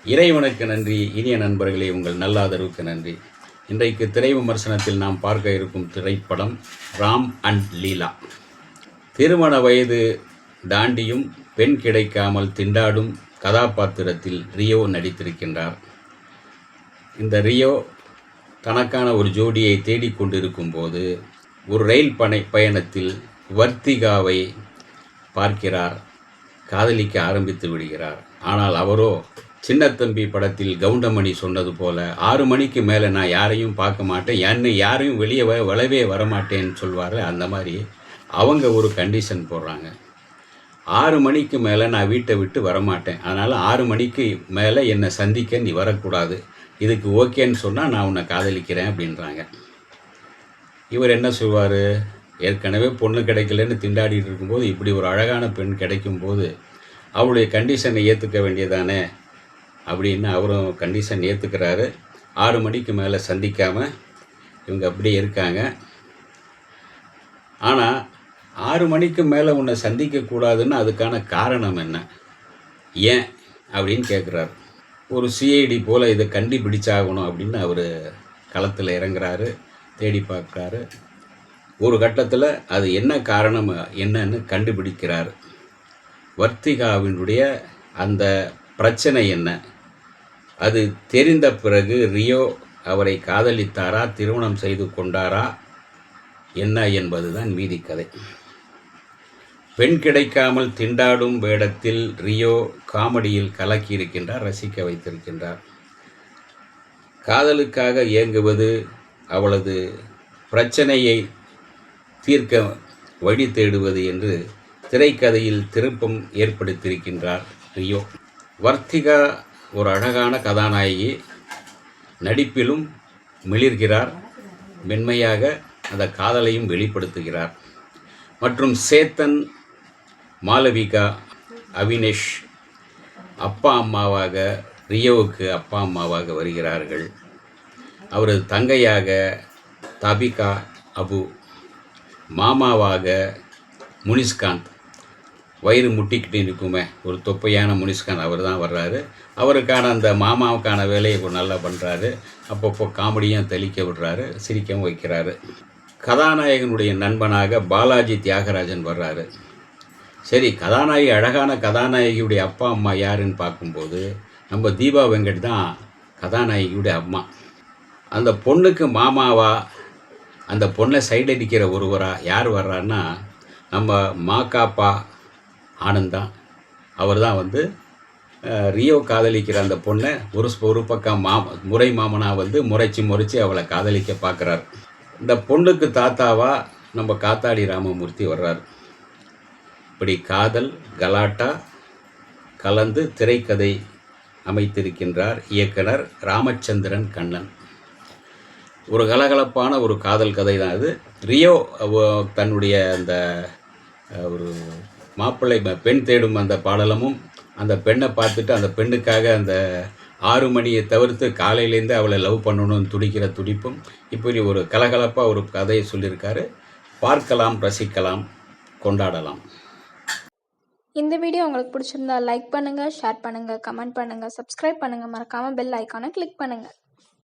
இறைவனுக்கு நன்றி. இனிய நண்பர்களே, உங்கள் நல்ல ஆதரவுக்கு நன்றி. இன்றைக்கு திரை விமர்சனத்தில் நாம் பார்க்க இருக்கும் திரைப்படம் ராம் அண்ட் லீலா. திருமண வயது தாண்டியும் பெண் கிடைக்காமல் திண்டாடும் கதாபாத்திரத்தில் ரியோ நடித்திருக்கின்றார். இந்த ரியோ தனக்கான ஒரு ஜோடியை தேடிக்கொண்டிருக்கும் போது ஒரு ரயில் பயணத்தில் வர்த்திகாவை பார்க்கிறார். காதலிக்க ஆரம்பித்து விடுகிறார். ஆனால் அவரோ சின்னத்தம்பி படத்தில் கவுண்டமணி சொன்னது போல 6 மணிக்கு மேலே நான் யாரையும் பார்க்க மாட்டேன், என்னை யாரையும் வெளியே வளவே வரமாட்டேன்னு சொல்வார். அந்த மாதிரி அவங்க ஒரு கண்டிஷன் போடுறாங்க. 6 மணிக்கு மேலே நான் வீட்டை விட்டு வரமாட்டேன், அதனால் 6 மணிக்கு மேலே என்னை சந்திக்க நீ வரக்கூடாது, இதுக்கு ஓகேன்னு சொன்னால் நான் உன்னை காதலிக்கிறேன் அப்படின்றாங்க. இவர் என்ன சொல்வார்? ஏற்கனவே பொண்ணு கிடைக்கலன்னு திண்டாடிட்டு இருக்கும்போது இப்படி ஒரு அழகான பெண் கிடைக்கும்போது அவளுடைய கண்டிஷனை ஏற்றுக்க வேண்டியதானே அப்படின்னு அவரும் கண்டிஷன் ஏற்றுக்கிறாரு. 6 மணிக்கு மேலே சந்திக்காமல் இவங்க அப்படியே இருக்காங்க. ஆனால் 6 மணிக்கு மேலே உன்னை சந்திக்கக்கூடாதுன்னு அதுக்கான காரணம் என்ன, ஏன் அப்படின்னு கேட்குறாரு. ஒரு சிஐடி போல் இதை கண்டுபிடிச்சாகணும் அப்படின்னு அவர் களத்தில் இறங்குறாரு, தேடி பார்க்குறாரு. ஒரு கட்டத்தில் அது என்ன காரணம் என்னன்னு கண்டுபிடிக்கிறார். வர்த்திகாவினுடைய அந்த பிரச்சனை என்ன, அது தெரிந்த பிறகு ரியோ அவரை காதலித்தாரா, திருமணம் செய்து கொண்டாரா என்ன என்பதுதான் மீதி கதை. பெண் கிடைக்காமல் திண்டாடும் வேடத்தில் ரியோ காமெடியில் கலக்கியிருக்கின்றார், ரசிக்க வைத்திருக்கின்றார். காதலுக்காக இயங்குவது, அவளது பிரச்சனையை தீர்க்க வழி தேடுவது என்று திரைக்கதையில் திருப்பம் ஏற்படுத்தியிருக்கின்றார் ரியோ. வர்த்திகா ஒரு அழகான கதாநாயகி, நடிப்பிலும் மிளிர்கிறார், மென்மையாக அந்த காதலையும் வெளிப்படுத்துகிறார். மற்றும் சேத்தன், மாளவிகா, அவினேஷ் அப்பா அம்மாவாக, ரியோவுக்கு அப்பா அம்மாவாக வருகிறார்கள். அவரது தங்கையாக தபிகா அபு, மாமாவாக முனிஷ்காந்த், வயிறு முட்டிக்கிட்டு இருக்குமே ஒரு தொப்பையான முனிஷ்காந்த், அவர் தான் வர்றாரு. அவருக்கான அந்த மாமாவுக்கான வேலையை நல்லா பண்ணுறாரு. அப்பப்போ காமெடியும் தெளிக்க விடுறாரு, சிரிக்கவும் வைக்கிறாரு. கதாநாயகனுடைய நண்பனாக பாலாஜி தியாகராஜன் வர்றாரு. சரி, கதாநாயகி, அழகான கதாநாயகியுடைய அப்பா அம்மா யாருன்னு பார்க்கும்போது நம்ம தீபா வெங்கட் தான் கதாநாயகியுடைய அம்மா. அந்த பொண்ணுக்கு மாமாவா, அந்த பொண்ணை சைடு அடிக்கிற ஒருவரா யார் வர்றாருன்னா நம்ம மாக்காப்பா ஆனந்த் தான். அவர் தான் வந்து ரியோ காதலிக்கிற அந்த பொண்ணை ஒரு பக்கம் முறை மாமனாக வந்து முறைச்சி அவளை காதலிக்க பார்க்குறார். இந்த பொண்ணுக்கு தாத்தாவா நம்ம காத்தாடி ராமமூர்த்தி வர்றார். இப்படி காதல் கலாட்டா கலந்து திரைக்கதை அமைத்திருக்கின்றார் இயக்குனர் ராமச்சந்திரன் கண்ணன். ஒரு கலகலப்பான ஒரு காதல் கதை தான் இது. ரியோ தன்னுடைய அந்த ஒரு மாப்பிள்ளை பெண் தேடும் அந்த பாடலமும், அந்த பெண்ணை பார்த்துட்டு அந்த பெண்ணுக்காக அந்த 6 மணியை தவிர்த்து காலையிலேருந்து அவளை லவ் பண்ணணும்னு துடிக்கிற துடிப்பும், இப்படி ஒரு கலகலப்பாக ஒரு கதையை சொல்லியிருக்காரு. பார்க்கலாம், ரசிக்கலாம், கொண்டாடலாம். இந்த வீடியோ உங்களுக்கு பிடிச்சிருந்தா லைக் பண்ணுங்கள், ஷேர் பண்ணுங்கள், கமெண்ட் பண்ணுங்கள், சப்ஸ்கிரைப் பண்ணுங்கள், மறக்காமல் பெல் ஐக்கானை கிளிக் பண்ணுங்கள்.